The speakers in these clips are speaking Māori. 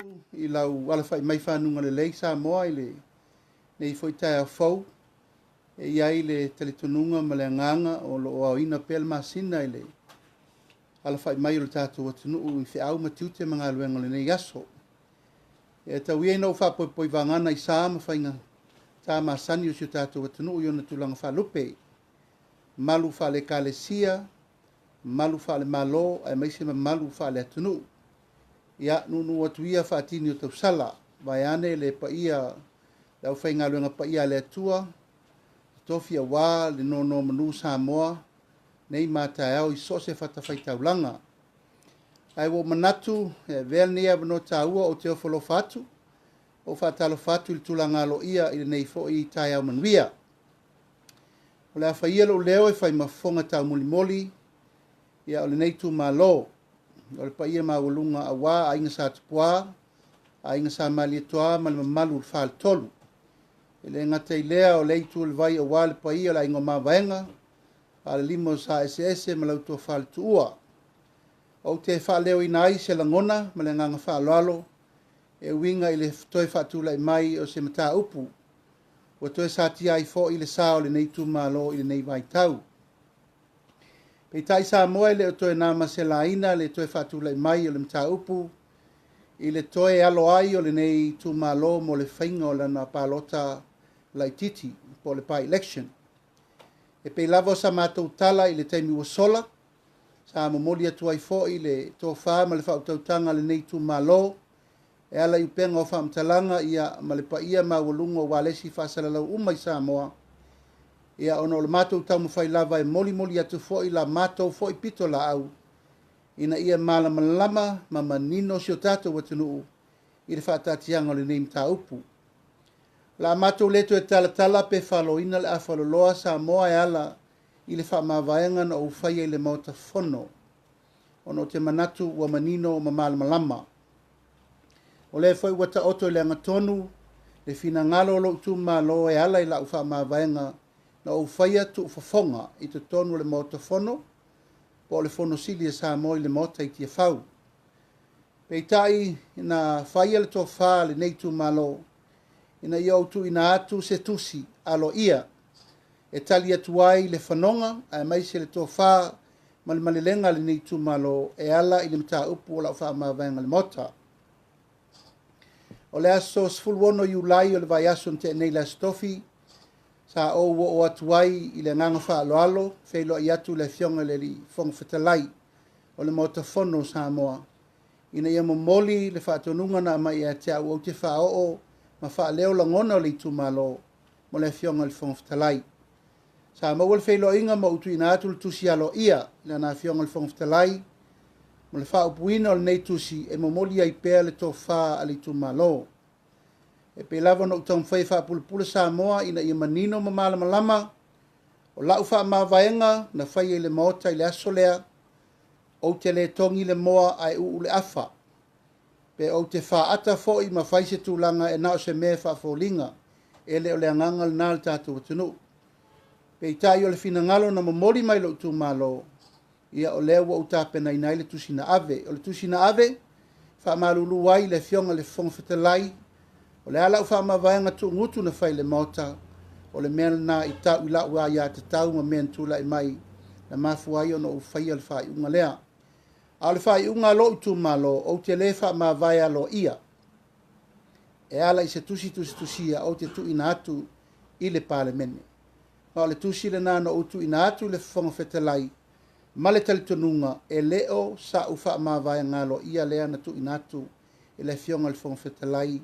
atu I lau ala fai mai whanunga le lei Samoa I le nei foi tai a fau e iai le teletonunga ma le anganga o lo o ina pel masina I le ala fai mai o le tātou atunuu I whiau matiute mga luenga le nei aso. E tau ia inau whapoi vangana I sāma whainga tā masani o si tātou atunuu I ona tulanga whalupe. Malu whale kālesia, malu whale malo, ai maise ma malu whale atunuu. Ia nunu atu ia whaatini o tau sala, vai ane le pa ia, lau whainga luenga pa ia le atua, tofia wā, le nono manu Samoa, nei mātai au I sose whatawhai taulanga. Ai wo manatu, vea nia wano tāua o te ofolo whatu, o whatalo whatu I tulanga lo ia I nei fo I tai au manuia. O le awhaia lo leo e whai mafonga tau muli moli, ia o le nei tu malo, o le paia mawalunga a wā a inga sa tupua, a inga sa malietoa ma le mamalu le whaal tolu. E le ngata I lea o leitu le vai a wā le paia la inga mawaenga, a le limo sa SS ma lautua whaal tuua. O te whaaleo I nai se langona ma le nganga whaaloalo, e winga I le toi whaatula I mai o se mata upu, o toi sa tia I fo I le sao le nei tu malo I le nei vai tau. Pei tai Samoa le o toe nama se laina le toe whatula I mai o le mta upu, I le toe alo ai o le nei tu malo mo le whainga o lana palota lai titi po le pa election. E pei lavo sa mātou tala I le taimi ua sola, sa momoli atu ai fo I le tō wha ma le whautautanga le nei tu malo, e ala I upenga o whaamtalanga ia ma le pa ia ma walunga o walesi whasalalau umai Samoa, ia ona o le mātou tau mawhai lava e moli moli atu fo I la mātou fo I pito la au, ina ia malama lama ma manino si o tātou watunuu I le whaatatianga o le nei mta upu. La mātou leto e tala pe whaloina le awhaloloa Samoa e ala I le whaamavaenga na o whaia I le Maota fono, ono te manatu ua manino ma malama lama. O le foi wata oto I le angatonu, le fina ngalo lo tu malo e ala I la ufa mavaenga na o whaia tu ufafonga I te tonu le Maota fono, po le fono sili e Samoa I le Maota I tia whau. Peitai na whaia le to wha le nei tu malo, ina iau tu ina atu se tusi alo ia, e tali atu ai le whanonga, a mai se le to wha malilenga le nei tu malo e ala I le mta upu o la ufa mavaenga le Maota. O le aso sfulwono Iulai o le vai aso te nei la stofi, sa o atuai I le nganga whaaloalo, whailo I atu le fionga le li fong whatalai o le Maota fono Samoa. Ina ia momoli le whaatonunga na mai e te au o te whaoo ma whaaleo langona o le itumalo mo le fionga le fong whatalai. Sa mawal whailo inga ma utu ina atu le tusi alo ia le na fionga le fong whatalai, mo le whaupuina o le nei tusi e momoli ai pēr le tō wha a le itumalo. E pe lava no utang whai whaapulupula Samoa ina ia manino ma malama lama, o lau wha mawaienga na whai e le Maota I le asolea, o te le tongi le moa ai u le afa. Pe o te wha ata fo I ma whai se tūlanga e nao se mea wha fōlinga, e le o le anganga le nāl tātou atunu. Pe I tai o le fina ngalo na mamori mai lo tu malo, ia o lea ua utapena ina le tusi na ave. O le tusi na ave, wha malulu wai le fionga le fong whatalai, o le ala uwha mawaianga tu ngutu na whai le Maota, o le mea na I tau I lau ia te tau ma mea tula I mai, na mafuai o no uwhai al whai unga lea. A le whai unga lo tu malo, o te le wha mawai alo ia. E ala I se tusi o te tu ina atu I le parlemene. Ma o le tusi le nana o tu ina atu le fong whatalai, ma le talitonunga e leo sa uwha mawai ngalo ia lea na tu ina atu I le fionga le fong whatalai,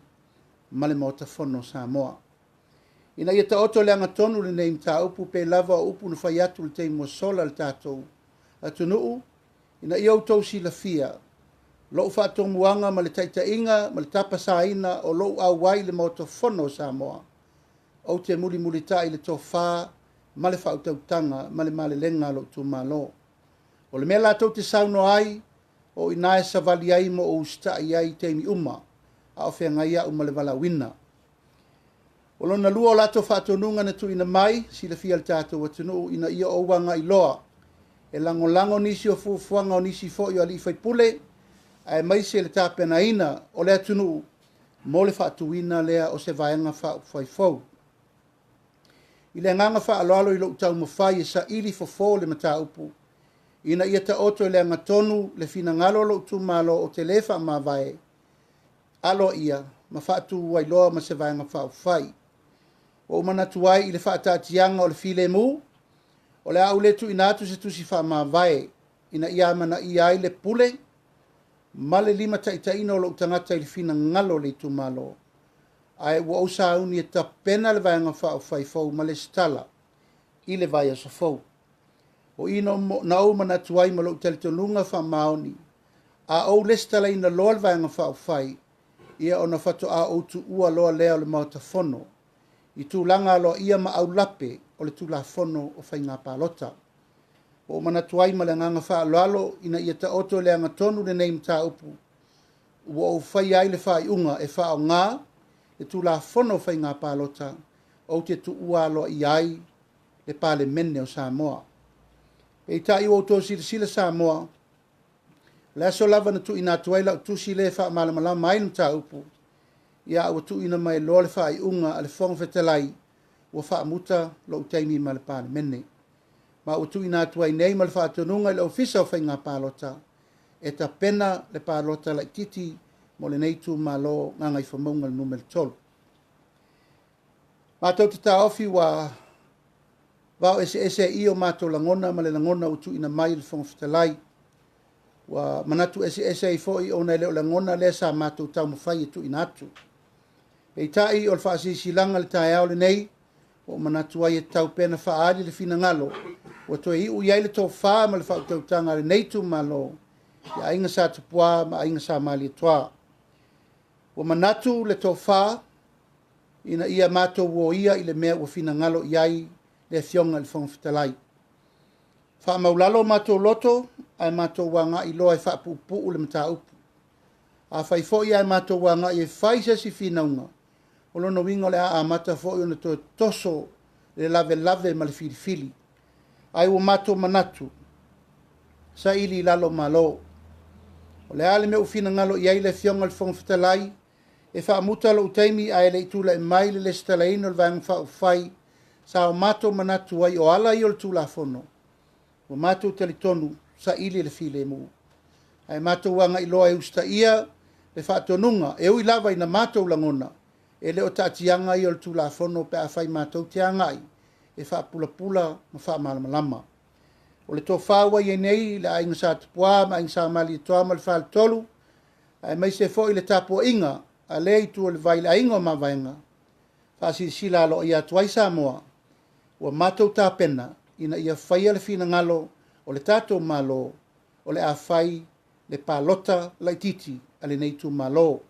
ma le Maota fono Samoa. Ina ia ta oto le angatonu le nei mta upu pe lava o upu na whai atu le teimo sola le tātou. Atunuu, ina ia utou si la fia, lo whaatomuanga ma le taitainga, ma le tapasaina o lo au wai le Maota fono Samoa. O te muli ta I le tō wha, ma le whautautanga, ma le lenga lo tu malo. O le mea lātou te sauno ai, o inae sa vali ai mo o usta I ai teimi uma, a o whenga ia uma le wala wina. O lona lua o lato whaatonunga na tu ina mai, si le fia le tātou atunu ina ia o wanga I loa. E lango nisi o fufuanga o nisi fo I ali Faipule, ai mai se le tapenaina o le atunu mo le faatuina lea o se vaenga faafaifou. I le nganga faaloalo i lo tau mawhai e sa ili fofo le mataupu. Ina ia ta oto le angatonu le fina ngalo lo tu malo o te lefa ma vai. Alo ia, ma faatu wailoa ma se vaenga faafai. O manatuai i le faatatianga o le file mu, o le au letu inatu se tusi fa ma vai. Ina ia mana ia i le pule, ma le lima taitaina o lo tangata i le fina ngalo le tu malo. Ai ua usa auni e ta pena le vaenga faafaifou ma le stala i le vai aso fou. O ino na o manatuai ma lo talitonunga fa maoni. A o le stala ina loa le vaenga faafai, ia ona fato a o tu ua loa lea le Maota fono. I tu langa lo ia ma au lape o le tu la fono o fai ngā pālota. O manatuai ma le nganga faaloalo ina ia ta oto le anga tonu le nei mta upu. Ua o fai ai le fai unga e faa o ngā, e tu la fono fai ngā pālota, o te tu ua lo i ai le pāle mene o Samoa. E ta i o tō sila Samoa, le aso lava na tu ina tuai lau tu sile faa malamala mai mta upu, ia ua tu ina mai loa le fai unga a le fonga fetalai, ua faa muta lo utaimi ma le pāle mene. Ma ua tu ina tuai nei ma le faa tonunga i le ofisa o fai ngā pālota, e ta pena le pālota la titi mo le neitu malo Gagaifomauga le numero 12. Mātou te taofi wa vao ese i o mātou langona ma le langona utu ina mai le fonga fetalai. Wa manatu ese i foi o nei leo langona le sa mātou tau mawhai e tu ina atu. E tai o le Faasilasilaga le taeao le nei, o manatu ai e tau pena whaari le fina ngalo, wa toi iu iai le tō whaa ma le whautautanga le neitu malo, ia inga sa tupua ma inga sa malietoa. Wa manatu le tō whaa, ina ia mātou wo ia i le mea ua fina ngalo iai le fionga le fonga fitalai. Wha maulalo mātou loto, ai mātou wanga i loa e wha pupu le mata upu. A whai fo ia mātou wanga i e whaisa si finaunga, o lono wingo le a mata fo i ona to toso le lave ma le filifili. Ai ua mātou manatu, sa ili lalo malo. O le ale me ufina ngalo iai le fionga le fonga fitalai, e wha amuta lo utaimi ai le itula e mai le stalaino le vang wha ufai, sa o mātou manatu ai o ala i o le tula fono. O mātou talitonu sa ili le file mu. Ai mātou wanga i loa e usta ia, le wha atonunga, e ui lava ina mātou langona, e leo taatianga i o le tula fono pe a whai mātou te angai, e wha pula ma wha malamalama. O le tō whaua i nei, le ainga sa tupua, ma ainga sa malietoa ma le wha le tolu, ai mai se fo i le tapo inga, a le i tu o le vai le ainga o ma vaenga. Faasilasilaga lo ia tuai Samoa, ua mātou tā pena, ina ia whaia le fina ngalo, o le tātou malo, o le a whai, le pālota, la titi, a le neitu malo.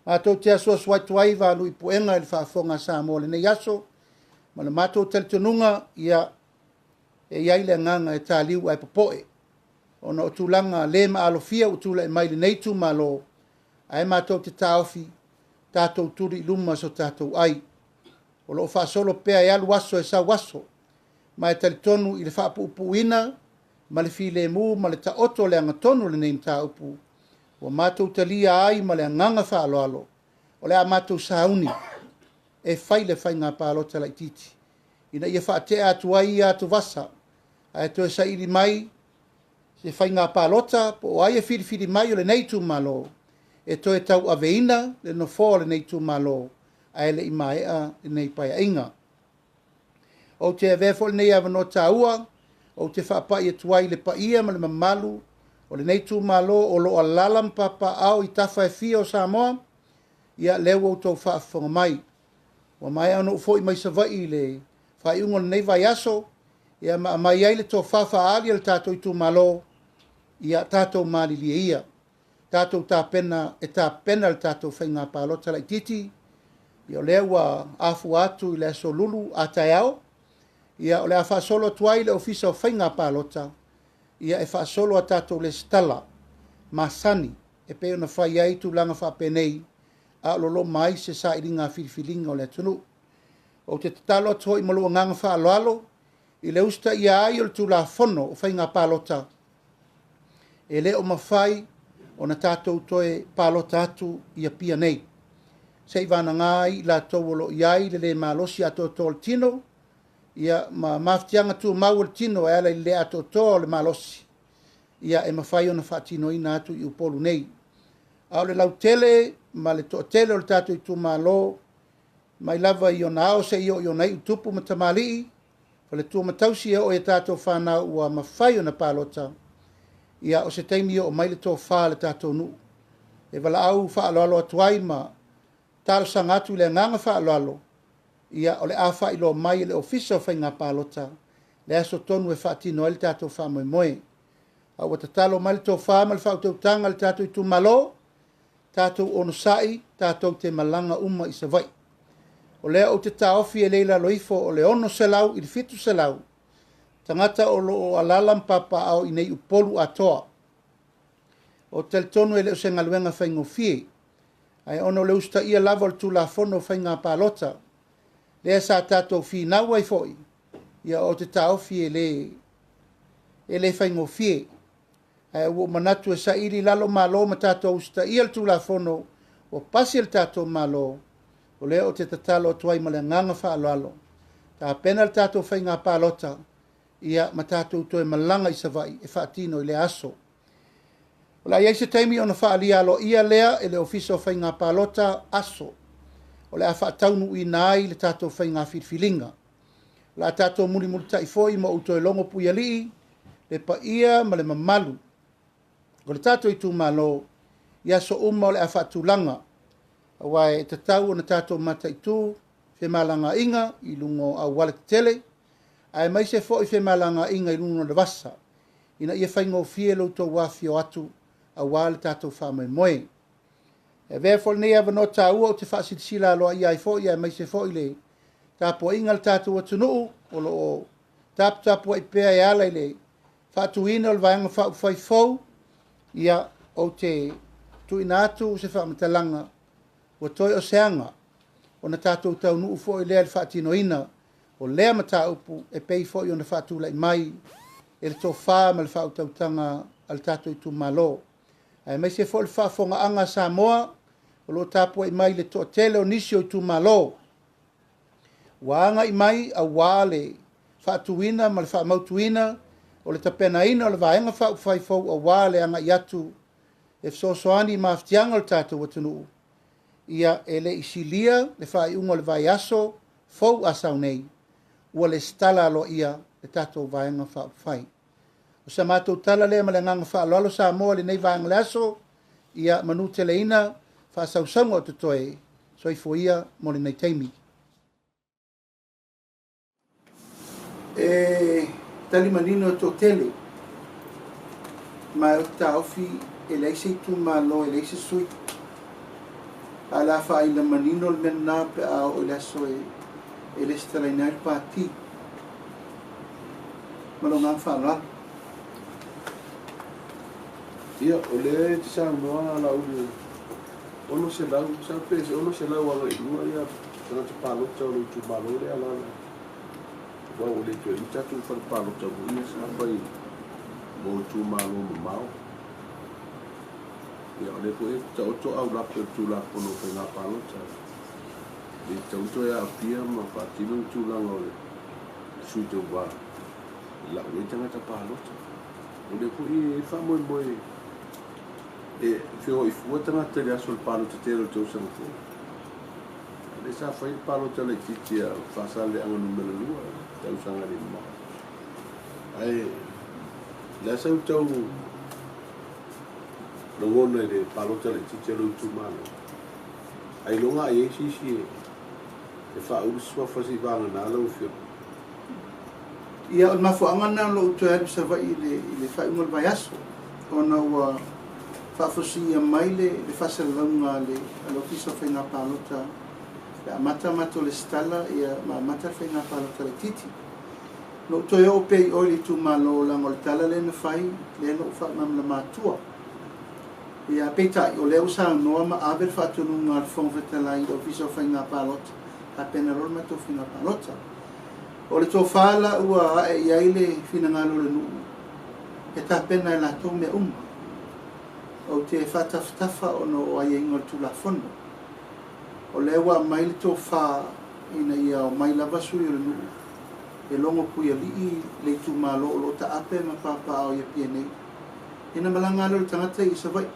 Mātou te aso swai tuai va lui puenga i le whaafonga Samoa le nei aso, ma le mātou talitonunga ia e iai le nganga e tāliu ai popoe. Ona o tūlanga le ma alofia o tūla e mai le neitu malo, ai mātou te tāofi, tātou turi luma so tātou ai. O lo whaasolo pea e alu waso e sa waso, ma e talitonu i le whaapuupuina, ma le file mu, ma le taoto le angatonu le nei mta upu, o mātou talia ai ma le anganga whaaloalo, o le a mātou sauni, e whai le whai ngā pālota lai titi. Ina ia whaatea atu ai atu vasa, a e toe sa iri mai, se whai ngā pālota, po o ai e whiri mai o le neitu malo, e toe tau aveina le no fō le neitu malo, a ele i maea le nei pai inga. O te avefo le nei avano tāua, o te whaapai e tuai le paia ma le mamalu, o le neitu malo o lo alalam papa au i tawha e fia o Samoa, ia leo o tau whaafonga mai. Wa mai ano ufo i mai savai le whaiungo le nei vai aso, ia mai ai le tō whawha le tātou i tu malo, ia tātou mali lia ia. Tātou tā pena e tā pena le tātou whainga pālota lai titi, ia o lea ua afu atu i le aso lulu a taiao, ia o le a whaasolo tuai le ofisa o whainga pālota, ia e whaasolo a tātou le stala, masani, e peo na whai ai tu langa whapenei, a lolo mai se sa iringa whiriwhiringa o le tunu. O te tatalo atua i malua nganga whaaloalo, i le usta ia ai o le tula fono o whainga pālota, e le o mawhai, o na tātou toe pālota atu ia pia nei. Sei vana ngai la tau lo iai le malosi ato tol tino, ia maftianga tu mau le tino e ala le ato tol le malosi. Ia e mawhai o na whaatino ina atu i upolu nei. Au le lau tele, ma le to tele o le tātou i tu malo, mai lava i o na ao se i o nei utupu ma tamali, o le tua matausi e o e tātou whanau ua mawhai o na pālota, ia o se teimi o mai le tō whā le tātou nu. E wala au whaaloalo atuai ma tālo sangatu le nganga whaaloalo, ia o le awha i lo mai le ofisa o whainga pālota, le aso tonu e whaatino e le tātou wha moe moe. Au wata talo mai le tō wha ma le whautautanga le tātou i tu malo, tātou ono sai, tātou te malanga uma i savai. O lea o te taofi e leila loifo o le ono selau i le fitu selau. Tangata o lo alalam papa au i nei upolu atoa. O tel tonu e leo se ngaluenga whaingo fie. Ai ono le usta ia lava o tu la fono whainga pālota. Lea sa tātou fi nau ai foi. Ia o te taofi e le whaingo fie. Ai o manatu e sa iri lalo malo ma tātou usta ia tu la fono o pasi el tātou malo. O lea o te tatalo tuai ma le nganga whaaloalo. Tā pena le tātou whainga pālota, ia ma tātou toe malanga i savai, e whaatino i le aso. O la iai se taimi o na whaalia alo ia lea e le ofisa o whainga pālota aso. O le a whaataunu i nai le tātou whainga whirwhilinga. O la tātou muli taifoi ma utoe longo puialii, le pa ia ma le mamalu. O le tātou i tū malo, ia so uma o le a whaatulanga, Awai te tau o na tātou mata i tū, whe malanga inga i lungo au wale tele, ai mai se fo i whe malanga inga i lungo na wasa, ina ia whaingo fie lo tō wafio atu a wale tātou whamai moe. E vea fol nei awa no tā ua o te whaasitisila aloa i ai fo i ai mai se fo i le tāpua inga le tātou atu nuu, o lo o tāpua i pēa e ala i le whaatuina o le vaianga whai fau, ia o te tuina atu se whaamatalanga, o toi o seanga, o na tātou tau nuu fo i lea le whaatino ina, o lea mata upu e pei fo i o na whaatula i mai, e le tō whaa ma le whautautanga al tātou i tu malo. Ai mai se fo le whaafonga anga Samoa, o lo tāpua i mai le tō tele o nisi o i tu malo. Waanga i mai a wale whaatuina ma le whaamautuina, o le tapena ina o le vaenga whaufai fau a wale anga i atu, e fsosoani ma aftianga o le tātou watunu. Ia ele isilia le fai ungo le vai aso fou asau nei ua le stala alo ia le tatou vaenga whaafai. O sa mātou tala lea ma le nganga whaaloalo Samoa le nei vaenga le aso ia manu tele ina whaasausaunga o tutoe soifo ia mo le nei teimi. Tali manino to tele mai o taofi ele se tu malo ele se sui ala fa ila manino le mena pe a o le so e le stela ina pati malonga fa la ia o le sa no la o no se la sa pese o no se la wa lo ia tra te palo tau lo tu malo le ala wa o le tu ita tu fa palo tau ia sa pai mo tu malo mau ia le ko e to au la tu la pono pe na palo tau e to ya pia ma fa ti no tu la ngole su tu wa la we tanga ta palo o le ko e fa mo e fio i fuata na te sul palo te lo tu san ko le sa fa il palo te le titia fa sale ang numero 2 tau sanga di mo ai la sa tau lo ngone de palo te le titia lo tu mano ai longa ai si e fa u so fa si va na lo fio ia o mafuanga na lo tu e sa vai le fa un vai aso ona wa fa fosi mai le Faasilasilaga le ofisa whainga pālota le amata mato le stala ia ma mata whainga pālota le titi no toi o pei o li tu malo lango le tala le na whai le no wha mamla mātua ia peitai o leo sa noa ma aver whaatunu ngā whongwetalai le ofisa whainga pālota a pena rol mato whainga pālota o le tō whaala ua e iai le whina ngalo le nuu e tā pena e la tō me o te whatawhatafa o no o ai ingo tula whono. O lewa maile tō wha ina ia o mai lava sui o le nuu. E longo pui a lii le tu malo o lo ta ape ma papa o ia pia nei. Ina malanga alo tangata i sa vai.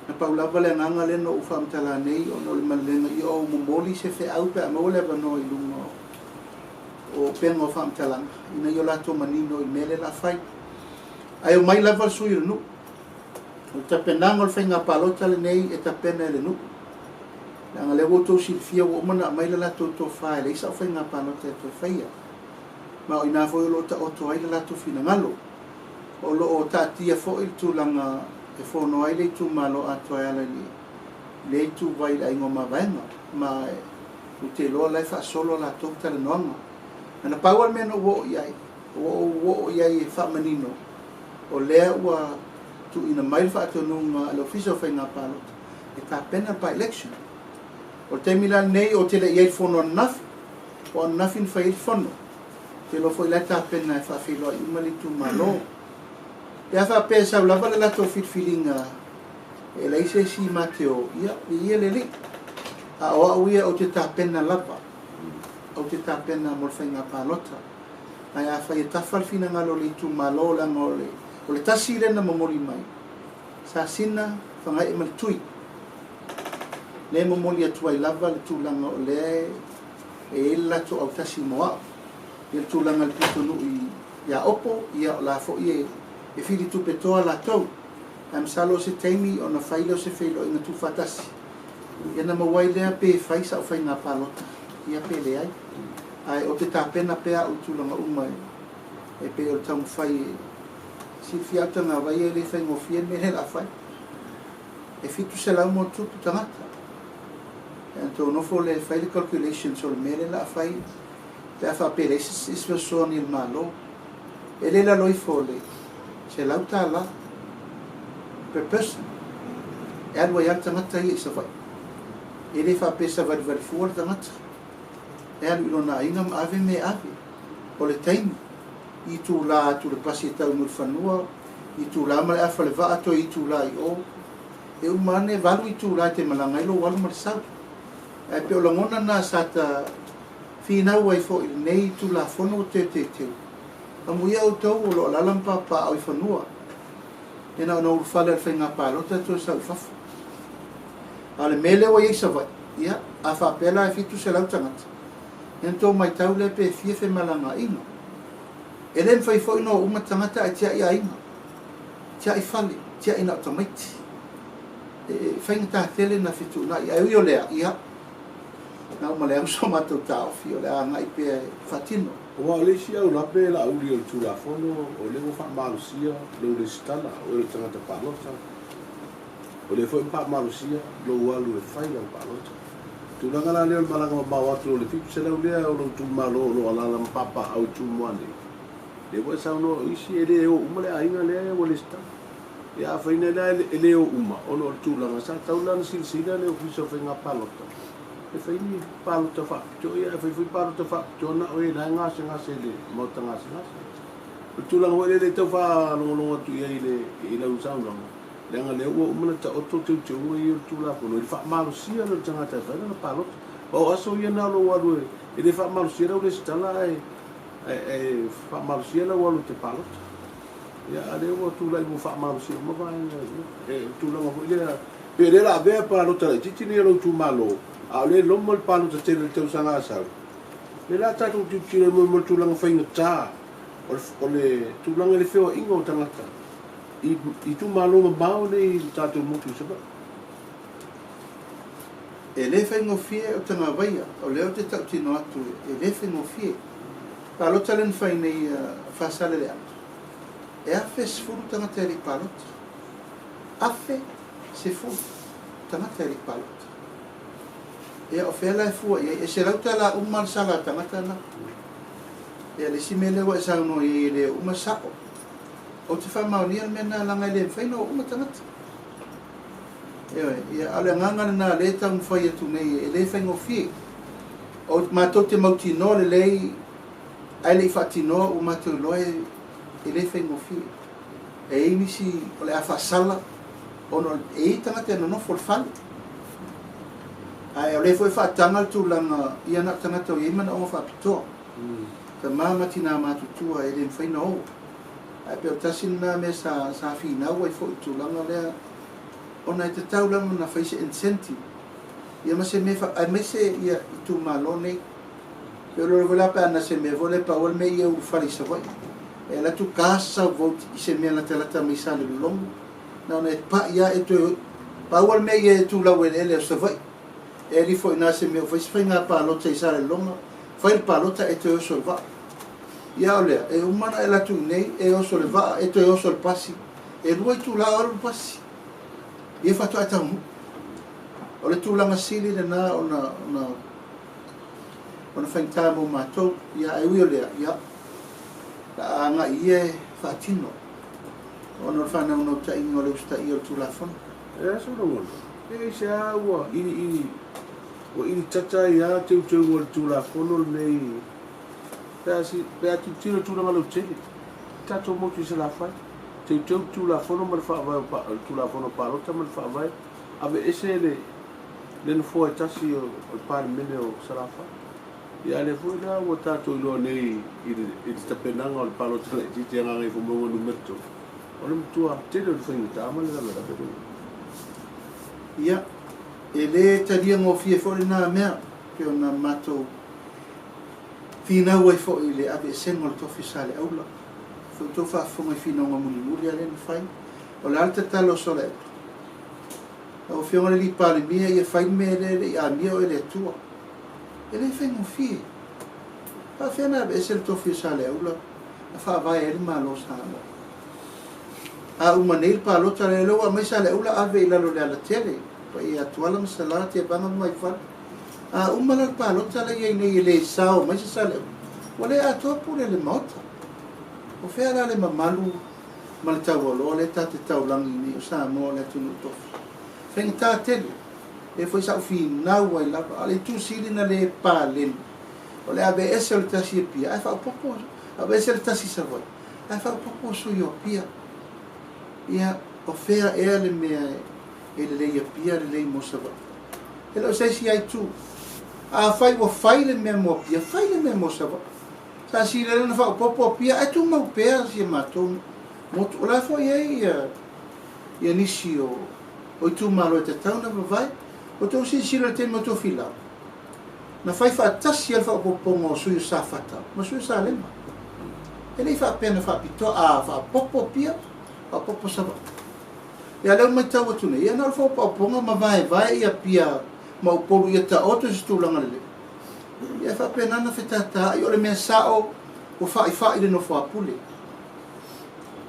Na paulava le nganga le no ufa mtala nei o no le malenga i o momoli se fe aupe a maule no i lunga o penga o fa mtala. Ina i o lato manino i mele la fai. Ai o mai lava sui o nuu. O ta penanga o whainga palota le nei e ta pena le nuu. Nga le woto silfia o mana mai la to fa le sa whainga palota e to whaia. Ma o ina foi o lo ta o to ai la to fina ngalo. O lo o ta tia fo il tu langa e fo no ai le tu malo ato ai ala ni. Le tu vai ai ngoma vaenga. Ma u te loa lai fa solo la to ta le noanga. Na power men o wo iai. Wo iai fa manino. O lea ua tu ina mai fa to nunga lo fiso whainga palota. E ta pena pa election. O te mila nei o te le iai fono nafi. O nafin fa il fono. Te lo foi la ta pena e fa filo i umali tu malo. E a fa pesa lava le lato fit feelinga e la ise si mateo ia le li. A o ia o te ta pena lava. O te ta pena mo whainga palota. Ai a fa i tafal fina ngalo li tu malo la ngole. O le tasi le na momoli mai. Sa sina whangai e mal tui. Le momoli atu ai lava le tūlanga o le e lato au tasi moa. Le tūlanga le pitonu i a opo, ia o la fo i e whiri tupe toa la tau. Am salo se teimi o na whaile o se whilo inga tu fatasi. Ia na mawai lea pe whaisa o whainga palota. Ia pe le ai. Ai o te tāpena pea o tūlanga umai. E pe o tamu whai si fiata ngā vai e le whaingo fien me he la whai. E fitu se lau mo tupu tangata. Então não foi le fai calculation sobre mere la fai te fa per esses persone il malo ele la loi fole se la utala per person e alwa ya tangata i sa fai ele fa pesa vai fuor tangata e alwa na inga ave me ave o le time i tu la tu le pasita o mul fanua i tu la ma afa le va ato i tu la i o e umane valu i tu la te malanga ilo walu mal sa e pe o langona na sata fina wai fo il nei tu la fono te amu ia o tau o lo lalampa pa au i whanua e na o fale al whainga palota to sa ufafu ale mele o isa vai ia a whapela e fitu se lau tangata ento mai tau le pe fie malanga ino e len fai fo ino uma tangata a tia ia inga tia i fale tia ina automaiti e whainga ta tele na fitu na ia ui o lea ia na uma lea uso matou tau fi o lea ngai pe fatino Wa le sia o lape la uli o tula fono o le mo fa malusia lo le stala o le tangata palota o le foi pa malusia lo walu e fai al palota tu la ngala le malanga ma watu le fitu se le o lo tu malo lo ala la papa au tu moane le wa sa no isi ele o umale ainga le o le sta ya fa ina le o uma o no tu la sa taulan silsila le o fiso fa nga palota e fai ni palota Faapitoa ia e fai palota Faapitoa na o e na ngase le Maota ngase o tulang o le tau wha longa tu ia i le usau longa le anga le ua umana ta oto teu i o tula kono i wha malusia no tangata whaina na palota o aso ia na lo walu e le wha malusia rau le stala e wha malusia la walu te palota ia a le ua tula i mo wha malusia ma vai e tulanga ho ia pe le la vea palota la titini e lo tu malo a le lomo il palo te tele teu sanga asal le la tatu tu tira mo tulanga whainga tā o le tulanga le wheo inga o tangata i tu malo ma mau le tatu mutu saba e le whainga fie o tanga waia o leo te tau tino atu e le whainga fie palota len whaine i whasale le atu e afe se furu tangata eri palota afe se furu tangata eri palota e o fela e fua e se lauta la umar sala tangata na e le simele wa sa no e le uma sako o te fa mauni al mena langa le faino uma tangata e ale nganga na le tang foi tu nei e le faingo fi o mato te mauti no le lei ai le fatino o mato loe e le faingo fi e inisi o le afa sala ono tangata no for fun ai ole foi whaatanga tūlanga ia na tangata o iemana o Faapitoa ka mama tina matutua e le whaina o ai peo tasina me sa whina ua i fo i tūlanga lea ona i te taulanga na whaise incentive ia ma se me ai me se ia i tū malo nei peo loro wala pa ana se me vole pa wal me ia u whari sa wai e la tu kasa vote i se mea na te lata me sa le longo na ona e pa ia e tu pa wal me ia e tu lau ele o sa vai e li fo ina se me whaise whainga pa lota i sa le longo whail pa lota e te oso va ia o lea e umana e la tu nei e oso le va e te oso le pasi e lua i tu la oro le pasi ia whatu a tamu o le tūlanga sili le nā ona whaintaa mo mātou ia e ui o lea ia la anga i e whaatino ona o whanau no ta ingo le usta i o tūlafona e so rongo e se a ua ili tata ia teu o le tūlafona nei pea tino tūlanga lau tele tato motu i se la whai teu tūlafona ma le whaavai tūlafona pārota ma le whaavai ave ese le no foi tasi o parmene o sarafa ia le foi na o tato lo nei i sta penanga o palo tele ti nga ngai fo mo no metto o le tua te le foi ta ma le la pe ia e le tadia ngo fie fo na mea ke ona mato fina o fo ile ave sengo to fisale aula fo to fa fo mai fina ngo muli ale no fai o le alta talo sole o fiona li pale mia e fai mele a mia o le tua ele fai no fie pa fiona be se to fisale aula fa vai ele malo sa a uma nei pa lo tale lo a mesa le aula ave ila lo le tele pa ia tuala salate banga mai fa a uma la pa lo tale ia nei le sao mai sa le wale a to pure le Maota o fea le mamalu mal tau lo le ta te tau langi ni o Samoa le tunu to feng ta tele e foi sa fi na wa la ale tu sili na le palen o le ave ese o ta si pia ai fa popo ave ese ta si sa voi ai fa popo su yo pia ia o fea e le mea e le ia pia le mo sa va e lo sai si ai tu a fai o fai le mea mo pia fai le mea mo sa va sa si le na fa popo pia ai tu mau pea si mato mo tu la fo ia nisi o tu malo te tau na vai o tu si le te mo tu fila na fai fa tasi al fa popo mo su sa fata mo su sa le ma ele fa pena fa pito a fa popo pia a popo sa va ia le mai tau tu ne ia na fa popo ma vai ia pia ma o polu ia ta auto stu langa le ia fa pena na fetata io le mensao o fa ile no Faipule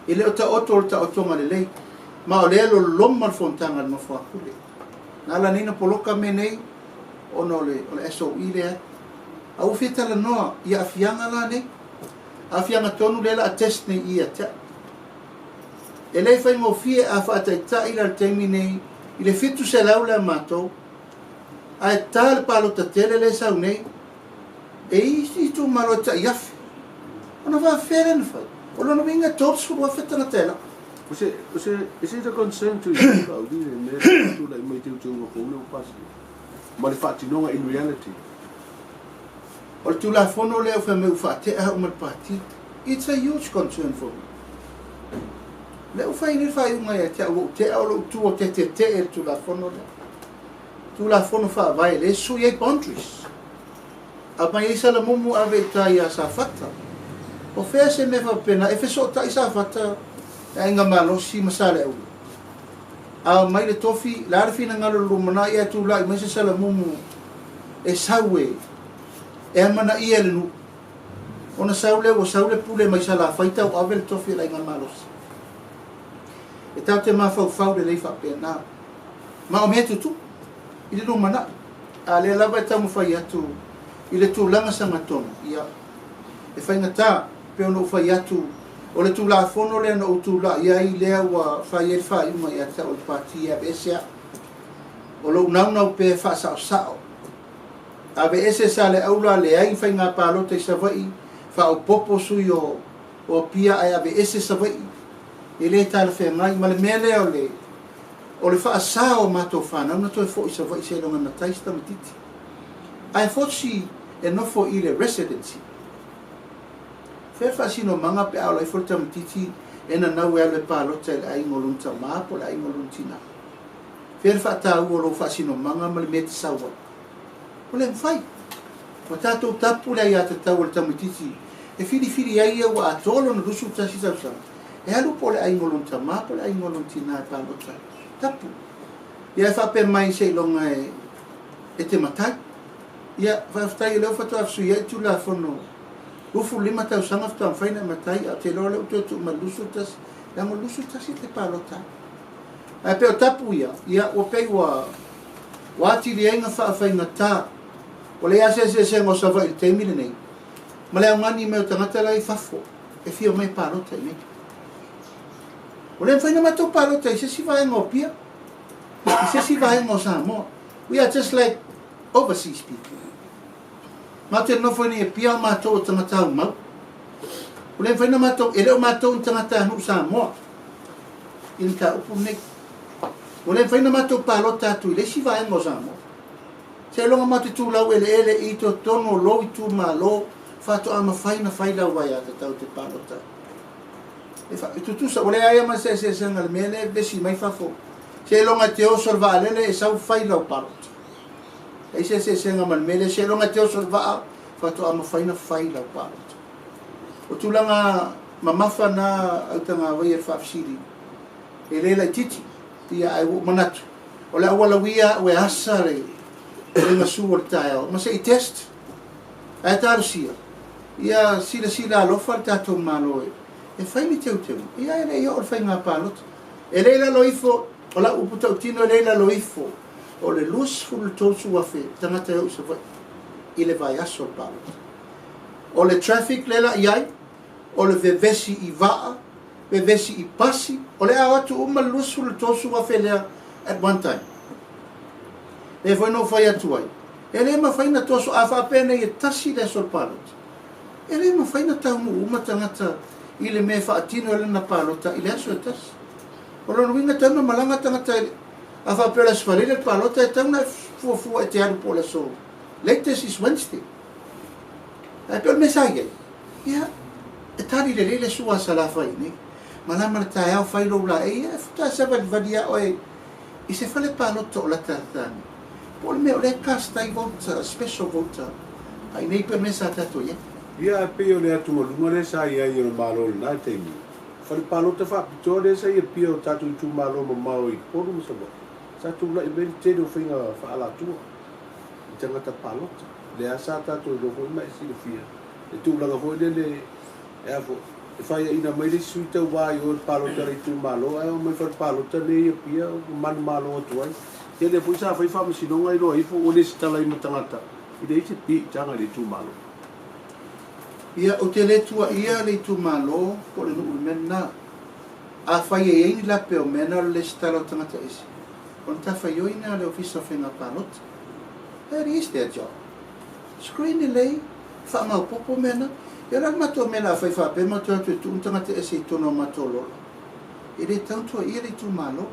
ele o ta auto ma le ma o le lo loma al fontanga no Faipule na la nina poloka me nei ono le so ile au feta la no ia fianga la nei a fianga tonu le la test nei ia ta ele fai mo fie a fa ta ila termine ile fitu se laula mato a tal palo ta tele le sa nei e isi tu malota ia ona va feren fa o no vinga tops fu feta na tela is it a concern to you about this and to like my to go no pass but the fact no in reality or tu la fono le fa me fa te a uma party it's a huge concern for me le o fai ni fai uma ya te o tu o te tu la fono fa vai le su ye boundaries a mai isa la mumu ave ta ya sa fata o fe se me fa pena e fe so ta isa fata e nga malo si masale o a mai le tofi la fina ngalo lumana ia tu la mai se sala mumu e sawe e mana ia le nu ona saule pule mai sala faita o ave le tofi la nga malo e ta te ma fa le fa pena ma o me tu ile lumana a le lava ta mo fai atu ile tu langa sa matona ia e fai ngata pe ono fai atu o le tula fono le no tula ia i le wa fai uma ia ta o partia besia o lo na pe fa sa ave ese sale aula le ai fai nga palo te sa vai fa o popo su yo o pia ai ave ese sa vai ele tal fe mai mal mele o o le whaasao mātou whanau na toi fo isa vai se longa na taista matiti. Ai fosi e nofo i le residency. Whea whaasino manga pe au lai fo matiti e na nau e ale pālota e le ai ngolunta māpo le ai ngoluntina. Whea whaatau o lo whaasino manga ma le mete sawa. O le mwhai. Ma tātou tapu le ai a tatau o le tamatiti. E whiri ai wa atolo na rusu tasi tausanga. E halu po le ai ngolunta māpo le ai ngoluntina e pālota. Tapu. Ia whape mai se longa e te matai. Ia whaftai e leo whatu afsu ia tu la whono. Ufu lima tau sanga whatu amwhaina matai a te loa leo tu ma lusu tasi. Lango lusu tasi te pālota. Ai peo tapu ia o pei wa wati li ainga whaafai ngata. O le ase se ngo sawa il teimile nei. Ma le aungani meo tangata lai fafo. E fio mai pālota i nei. O le whaina matou pālota i se si vai ngō pia. I se si vai ngō Samoa. We are just like overseas people. Ma te nofo ni e pia matou o tangata au mau. O le whaina matou, e leo matou o tangata anu Samoa. In ka upu nei. O le whaina matou pālota atu i le si vai ngō Samoa. Se longa mate tūlau ele i to tono lo i tū mā lo. Whato ama whaina whailau vai a te tau te pālota. E tutusa, o le aia ma se sanga le mele vesi mai fafo. Se longa te o solva alele e sau whailau pālota. E se sanga ma le mele, se longa te o solva whato ama whaina whailau pālota. O tūlanga mamafa na autanga wai e Fesili. E leila i titi, ia ai manatu. O le awala wia o e asa re nga su o le tae au. Ma se i test, ai tāru sia. Ia sila alofa le tātou malo e. E whaini teu. Ia ere ia o le whai ngā pālota. E leila loifo, o la upu tautino e leila loifo. O le lus fulu tōsu wafe, tangata e usa vai. I le vai aso le pālota. O le traffic leila iai, o le vevesi i vaa, vevesi i pasi, o le awatu uma lus fulu tōsu wafe lea at one time. E foi no fai atu ai. E le ma faina toso a whapene e tasi le sol pālota. E le ma faina taumu uma tangata i le me whaatino ele na pālota i le aso e tasi. O lono winga tauna malanga tangata a whapela svalile pālota e tauna fuafua e te aru po le so. Latest is Wednesday. E pēl me sai ai. Ia, e tari le lele sua sa la fai ne. Malama le tae au fai lo la e futa saba li vadia oe. I se fale pālota o la tartani. Pol me o le kastai vota, special vota. Ai nei per me sa tato ia. Ia pe o le atu malunga le sa ia i o malo le nai teimi. Fale Polataivao Faapitoa le sa ia pia o tatu i tu malo ma mau i poru ma sawa. Sa tu la i meri tene o whinga whaalatua. I tangata Polataivao. Le asa tatu i loko i mai si le fia. E tu langa hoi le e afo. E whai ina mai le suita wai o le Polataivao i tu malo. E o mai fale Polataivao le ia pia o manu malo atu ai. Ia le pui sa whai whamasinonga i roa ifo o le sitala i matangata. I le ite pi tanga le tu malo. Ia o te letua ia le tu malo po le nuu mena. A whai e eini la peo mena le sitala o tangata isi. O ta whai oina le ofisa whenga pālota. That is their job. Screen lei, whamau popo mena. Ia rang matua mena a whai whape matua tu tu tangata isi i tono matolola. I le tautua ia le tu malo.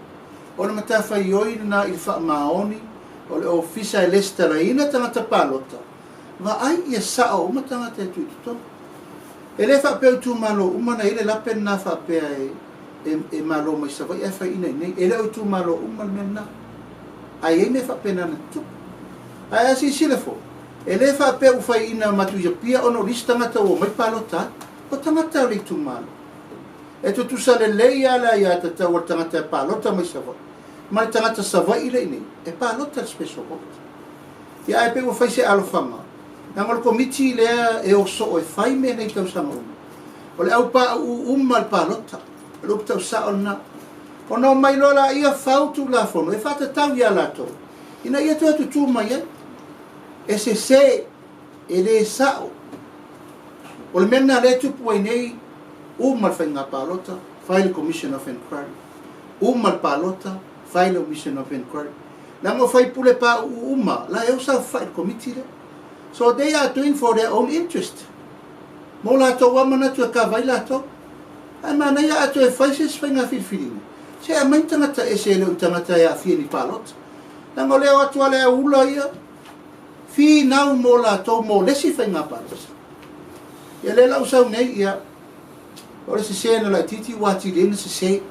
O le matawhai oi na i wha maoni, o le ofisa e lesta la ina tangata pālota. Wa ai ia sao uma tangata e tuituto. E le wha peo tu malo, uma na ile lapen na wha pea e malo mai sawa, e wha ina nei. E le o tu malo uma mena. Ai e me wha pena na tu. Ai asi silefo. E le wha peo whai ina matu ia pia ono lista tangata o mai pālota, o tangata o le tu malo. E tu sa le lei ala ia te tau tangata pālota mai sawa. Ma le tangata sawa i le nei. E pālota le special vote. Ia e pego whai se alofanga. Nga ngol komiti lea e oso o e whai me nei tau sanga uma. O le au pā uma le pālota. Le upu tau sa ona. O no mai lola ia whautu la fono. E whata tau ia lato. Ina ia tu atu tū mai e. E se e le sao. O le mena le tupu ai nei. Uma le whainga pālota. File Commission of Inquiry. Uma le pālota. File Commission of Inquiry. Lango Faipule pa uma. La e osa file committee le. So they are doing for their own interest. Mo la to wamana tu ka vai la to. Ai mana ia atu e faises whainga whiwhiringa. Se a mai tangata e se leo tangata e a fia ni palota. Nanga leo atua lea ula ia. Fi nau mo la tau mo lesi whai ngā palota. Ia le lau sau nei ia. Ora se se na la titi wati rena se se.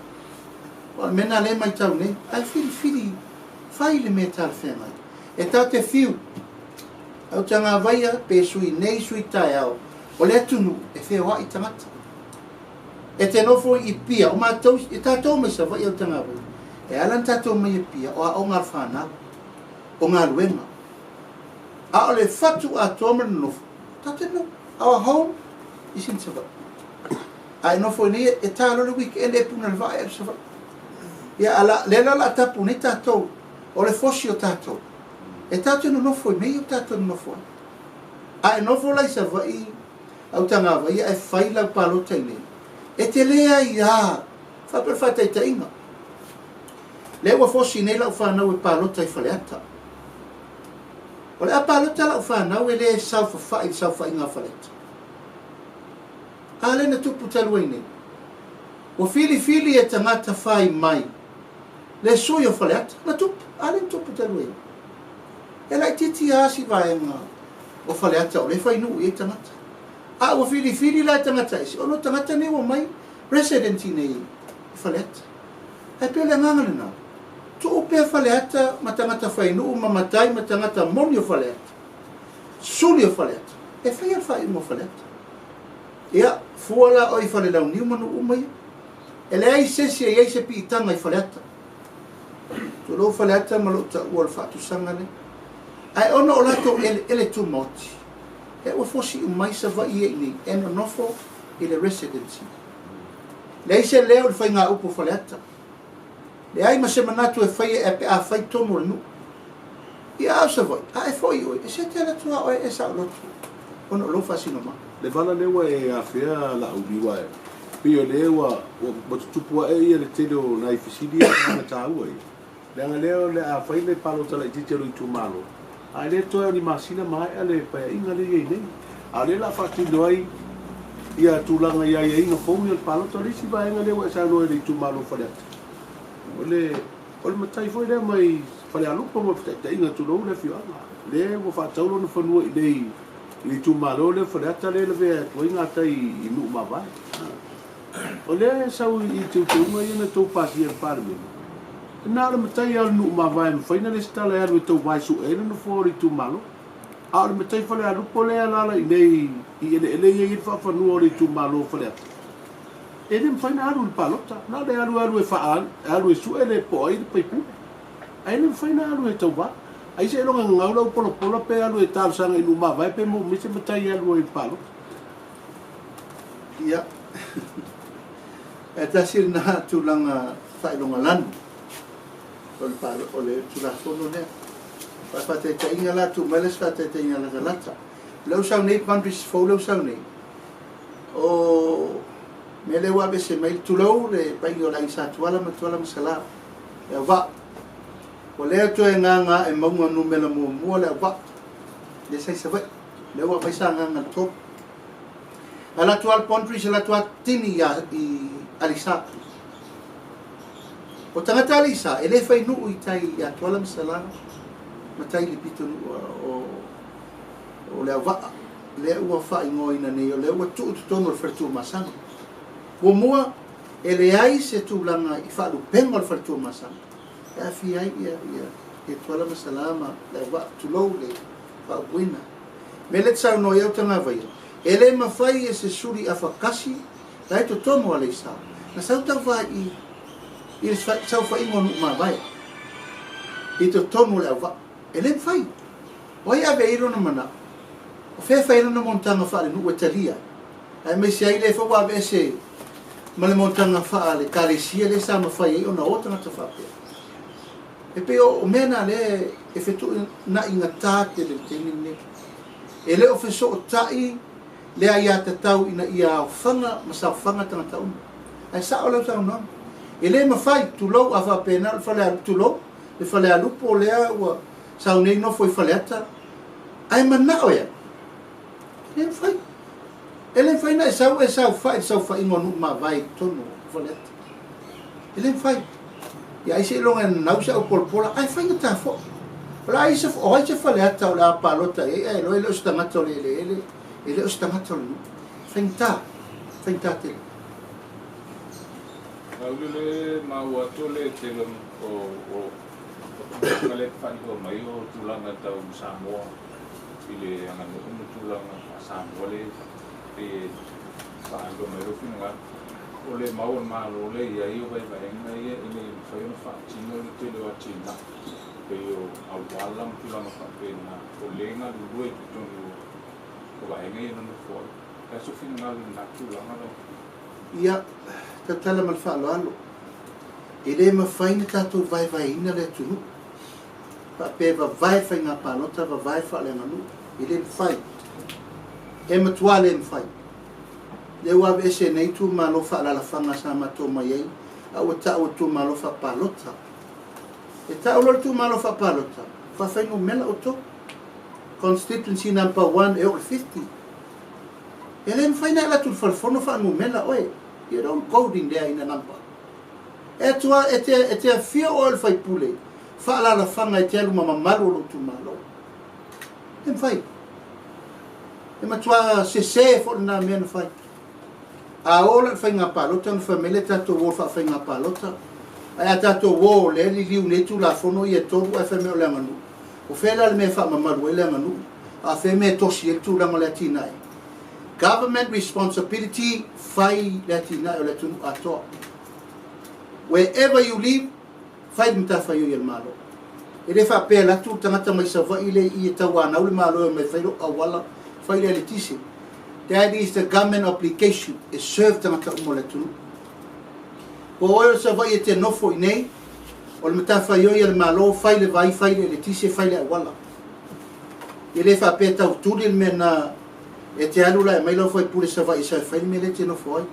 Ora mena le mai tau nei. Ai fili whai le me tal whengai. E tau te fiu. Au tanga vaia pe sui nei sui tai au. O le tunu e whea i tangata. E te nofo i pia, o mātou, e tātou mai sa vai au tanga vai. E alan tātou mai i pia, o ngā whānau, o ngā luenga. A o le whatu a tōma na nofo, tātou no, a home, i sin sa vai. A e nofo ni e tālo le wiki, e le puna le vai e sa vai. Ia ala, le la tapu ni tātou, o le fosi o tātou. E tātou no nofo i mei o tātou no nofo. A e nofo lai sa vai, au tanga vai, e whai lau palota i nei. E te lea i a, whapere whatai ta inga. Lea ua fosi nei lau whanau e pālota i whaleata. O lea pālota lau whanau e lea saufa whai inga whaleata. A le na tupu talua i nei. O fili e tangata whai mai. Le sui o whaleata, na tupu, a le tupu talua i nei. E lai titi aasi vaenga o whaleata o le whai nuu i tangata. A o fili la tangata isi. O no tangata ne o mai residenti nei whaleata. Ai pele ngangana nā. Tu o pia whaleata ma tangata whainu ma matai ma tangata moni o whaleata. Suli o whaleata. E whaia whai mo whaleata. Ia, fuala o i whale lau niu manu umai. E le ai sesi e se pi itanga i whaleata. Tu lo whaleata ma lo ta ua le whatu sangane. Ai ono o lato ele tu moti. E ua fosi umai sa vai e ni eno nofo i le residency. Le se leo le whai ngā upo whaleata. Le ai ma se manatu e whai e pe a whai tomo le nu. I a sa vai, a e fwoi oi, e se te ala tua oi e sa lotu. Ono lo fasino ma. Le vala lewa e a whea la ubiwa e. Pio lewa, o tutupua e ia le tele o nai Fesili a tāua e. Le anga leo le a whai le palo tala i titero i tu malo. A le toa ni masina mai a le paya inga le iei nei. A le la whatu doai ia tūlanga ia inga whongi o palo tala isi vai inga lewa e sa noe le i tu malo whareata. O le matai foi lea mai whare alupa mo te inga tūlou le whianga. Le mo whataulo na whanua i nei i tu malo le whareata le vea tua inga tai i nu ma vai. O le sau i te unga i na tau pasi e wharamena. Nā le matai al nu ma vai mwhaina le stala alu e tau vai su e na whori tu malo. A le matai whare alupa le alala i nei i ele i whawhanua o le tu malo whareata. E le mwhaina alu le palota. Nā le alu e whaan, alu e su e le po ai le Faipule. Ai le mwhaina alu e tau va. Ai se longa ngaula o pola pe alu e tālu sanga i nu ma vai pe mo mise matai alu e palota. Ia. E tasir na tūlanga whailonga lanu. O le tulafono lea. Whapate te inga la tu meles whate te inga la lata. Leu sau nei countries fau leu sau nei. O me le wabe se mail tulau le pai o la isa tuala ma sala. E va. O lea tu e nganga e maunga numela mua le va. Le sai sa vai. Le wa pai sa nganga top. Ala tual countries ala tual tini i alisa. O tangata alisa, e le whai nuu i tai i atuala masala, ma tai li pito o lea waa, lea ua whai ngoina nei, o lea ua tuu tutono le wharitua masanga. Ua mua, e le ai se tūlanga i whaalu pengo le wharitua masanga. E a fi ai i atuala masala ma lea waa tulou le whao wina. Me le tsau no iau tanga vai. E le mawhai e se suri a whakasi, la e to tomo a le isa. Na sau tau whai i sau whai ngonu ma vai. I to tomo le au wa. E le whai. Wai a ve iro na mana. O whea whai na montanga wha le nu e talia. Ai me se ai le wha wa se ma le montanga wha le kalesia le sa ma whai e o na ota na ta wha pia. E pe o mena le e whetu na inga tāte le tengine. E le o wheso o tai le a ia tatau ina ia o whanga ma sa o whanga tangata unu. Ai sa o lau tau nonu. E le mawhai tulou a whapena le whale alu tulou, le whale alupo o lea ua sau nei nofo i whaleata, ai manao ea. E le mawhai. E le mawhai na e sau whai ngonu ma vai tono whaleata. E le mawhai. ia ise longa nau sa pola ai fainga ta fo ola ai se o ai se fale ata o la palota e lo ele sta mato ele sta mato fainta te Laulile Maota le te o kale fai o mai o tulanga tau Samoa ile anga no tulanga Samoa le e faando mai o finga o le mau malo le ia io vai ngai ile fai no fa tino le te le atina pe o au wala tulanga fa pena o lenga lu e tonu o vai ngai no fo ka so finga na tulanga no ia tatala mal falo alo ele ma faina tato vai ina le tunu pa pe vai fainga palota vai fa le nganu ele fai e matuale em fai le wa bese nei tu malo fa la fanga sa mato mai au ta o tu malo fa palota e ta o tu malo fa palota fa fainga mela o to constituency number 1 e 50 ele faina la tu fono fa no mela oe you don't coding there in a number etua ete fia o Faipule fa la fanga e te alu mama malu lo tu malo em fai e matua se fo na men fai a ola fainga palota no famile tato wo fa fainga palota ai tato wo le li liu ne tu la fono e to o fa me o langa nu o fela le me fa mama malu le langa nu a fe me to si tu la malatina government responsibility fai latina o letu ato wherever you live fai mta fai o malo ele fa pe la tu tangata mai sa va ile I tawana o malo mai fai o wala fai le letisi that is the government obligation is served tangata o letu po o sa va te no foi nei o mta fai o malo fai le vai fai le letisi fai le wala ele fa pe ta tu le mena e te alula e mai lo foi pule sa vai sa fai me le te no foi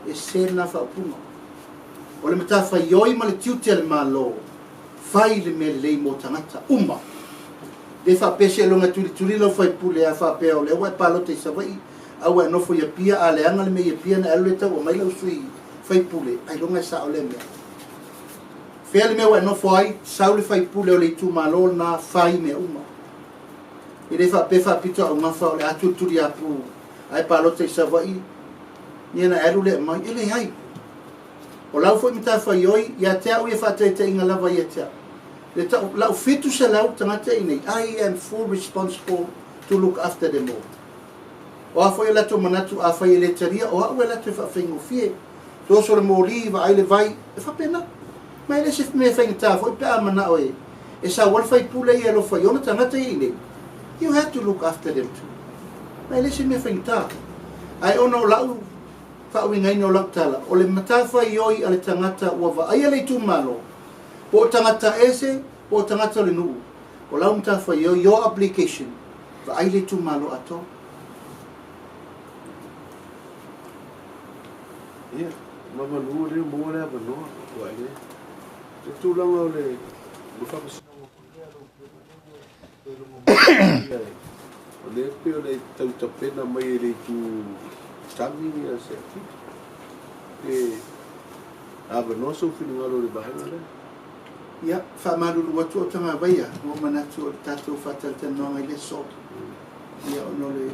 e se na fa puma o le mata fai oi ma le tiuti al malo fai le me le mo tangata uma le fa pese lo nga tuli lo fai pule a fa pe o le wa palo te sa vai a wa no foi pia a le anga le me pia na le ta o mai lo sui fai pule ai lo nga sa o le me fe le me wa no foi sa le fai pule o le tu malo na fai me uma ele fa pe fa pito o mafa o le atu turi apu ai palo te sa vai ni na elu le mai ele ai o lau foi mita fa yoi ya te au e fa te inga lava ya te le ta lau fitu se lau tangata ine I am full responsible to look after them all o a foi la to manatu a fa ele teria o a la te fa fingo fie to so le mori va ai le vai e fa pena mai le se me fa ngata foi pe amana o e sa wal fa pule ia lo fa yona tangata ine you have to look after them too. Mai le se me fainta. Ai ono lau fa wingai no lau tala. O le matafa ioi ale tangata ua va ai ale tu malo. Po tangata ese, po tangata le nuu. O lau matafa ioi your application. Va ai le tu malo ato. Ia, mama nuu le mo le aba noa. Wa le. Te tūlanga o le mufakasina. O le pe o le tautapena mai le tu tangi a se ati e ava no so finingalo le bahanga le ia fa malulu watu o tanga vaia o manatu o tatu fatal te nonga le so ia ono le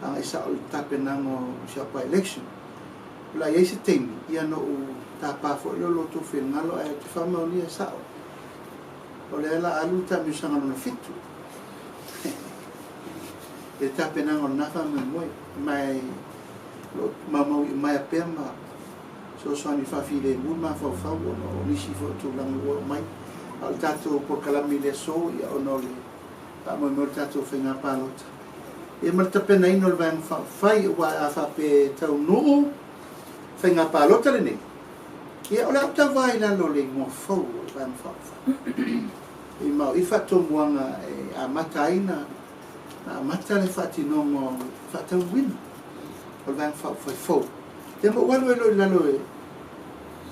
a isa o tapena ngo siapa election la ia se temi ia no tapa fo lo tu finingalo e te fa mo ni sa o le la alu ta mi sanga no fitu e tapena ngo nafa me mai lo mama mai apema so ni fa file mu ma fa no ni si fo tu lang wo mai al tato por kalami le so ya onole pa mo tato fenga palota e mal tapena ino van fa fai wa fa pe tau no fenga palota le ni e ola ta vai la lo le mo fo van fa e ma I fa to muanga a mataina a mata le fati no mo fa tau win o van fa fo te mo walo la lo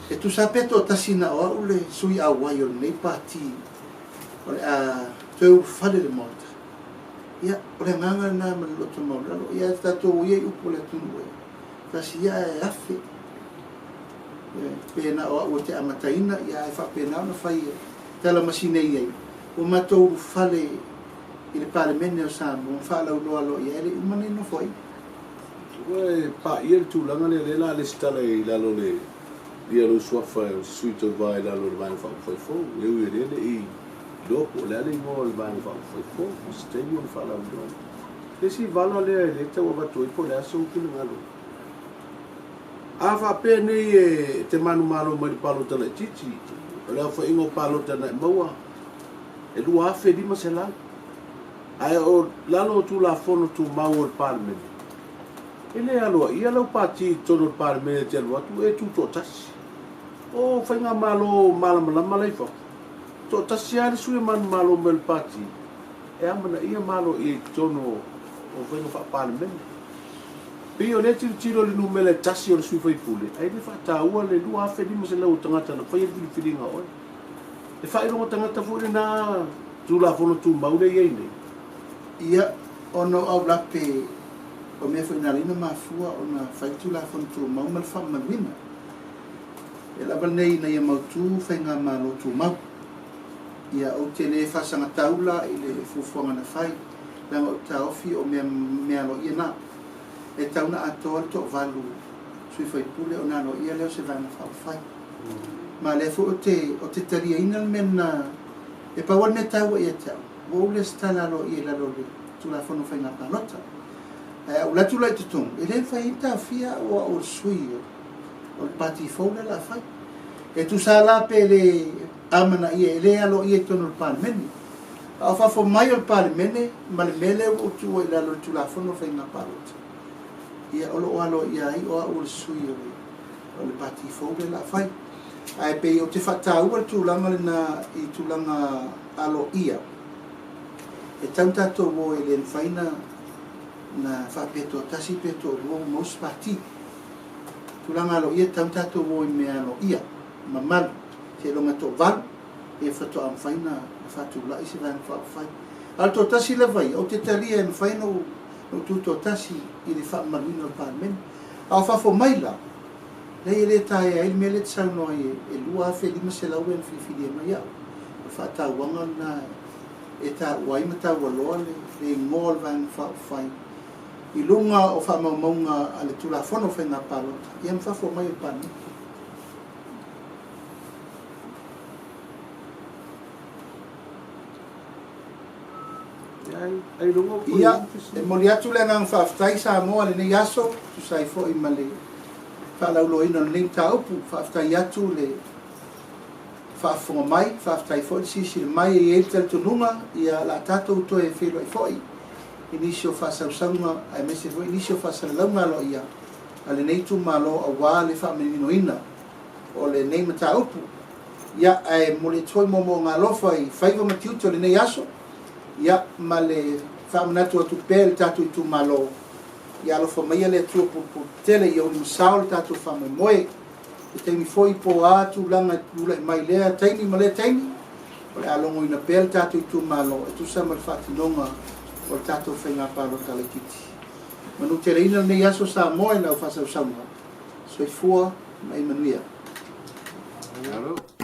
e tu sapeto tasina o le sui a wayo nei pati o a tu fale le Maota ia o le nganga na ma lo to mo ia sta to ye u pole tu no ta si ia afi pena o te amataina ia e whapena na whai tala masine iei o matou fale i le palemene o Samoa whalau loa lo ia ele umane no foi Ue pa ia tu langa le la le stala i lalo le dia lo swafa o suite vai lalo le vai fa fo eu ia le i dopo le ale mo le vai fa fo stay on fa la do le si valo le te o va tu i po le aso ki le ngalo ava pene e te manu malo mai palo tana titi le fa ingo palo tana maua e lu afe di masela ai o lalo tu la fono tu mau o parmen ele alo ia lo pati tono parmen te lo tu e tu totas o fa inga malo malai fa totas ia le sui man malo mel pati e amana ia malo e tono o fa inga fa parmen Pio le tiro le numele tasi o sui Faipule. Ai le fata ua le lu afe di masela o tangata na fai le filinga oi. E fai rongo tangata fure na tu la fono tu maule ye nei. ia ono au lape o me foi na lina mafua ona fai tu la fono tu mau mal fa mawina. E la nei na ia mau tu fai nga malo tu mau. Ia o te le fa sanga taula i le fufuanga na fai. La o taofi o me alo ia na. E tauna atoa to valu sui Faipule o nano ia leo se vana whawhai. Ma le fu o te taria ina mena e pawan me tau ia tau. Wo le stala lo ia lalo le tula fono whai ngā palota. O la tula i tutung. E le whai ita fia o sui o le pati fōle la whai. E tu sa la pe le amana ia e le alo ia tono le palemene. A whafo mai o le palemene ma le mele o tu i lalo le tula fono whai ngā palota. Ia olo alo ia ai o le sui o le pati fōle la whai. Ai pe o te whataua tūlanga na i tūlanga alo ia. E tau tātou o e len whaina na whapeto tasi peto o mos pati. Tūlanga alo ia tau tātou o e me alo ia. Mamalu, te longa tō valu, e whato am whaina na whatula i se vana whawhai. Al tō tasi la vai, o te talia e whaina o tūtō tasi i le whamaluina o pārmeni. Au whafo maila, lei le tae ai me le tsau no e lua fe lima se lau en fifili mai au. Fa ta wanga na e ta wai mata waloa le ngol van fa fai. I lunga o fa maunga ale tula fono fe na palota. Ia fa fo mai pan. Ai lunga ko. Ia e moliatu le ngang fa ftai Samoa le ne yaso tu sai fo i male. Whalau ina ning taupu, whaftai atu le whafonga mai, whaftai fo sisi le mai e el tununga ia la tatou to e whilo i foi. Inisio whasausaunga, ai mese fo inisio whasalaunga lo ia, a le neitu malo a wā le whamenino ina, o le nei mataupu. Ia ai mole toi momo ngā lofa i whaiva matiuto le nei aso, ia ma le whamanatu atu pēle tatou i tu malo. Ia lo fa mai le tu po tele ia un saul tatu fa mai moe e te mi foi po atu langa lula mai le taini male taini o le alongo ina pel tatu tu malo e tu sa mal fati longa o tatu fa nga pa lo tale kiti manu te reina ne yaso sa moe na fa sa sa so fua mai manuia. Hello.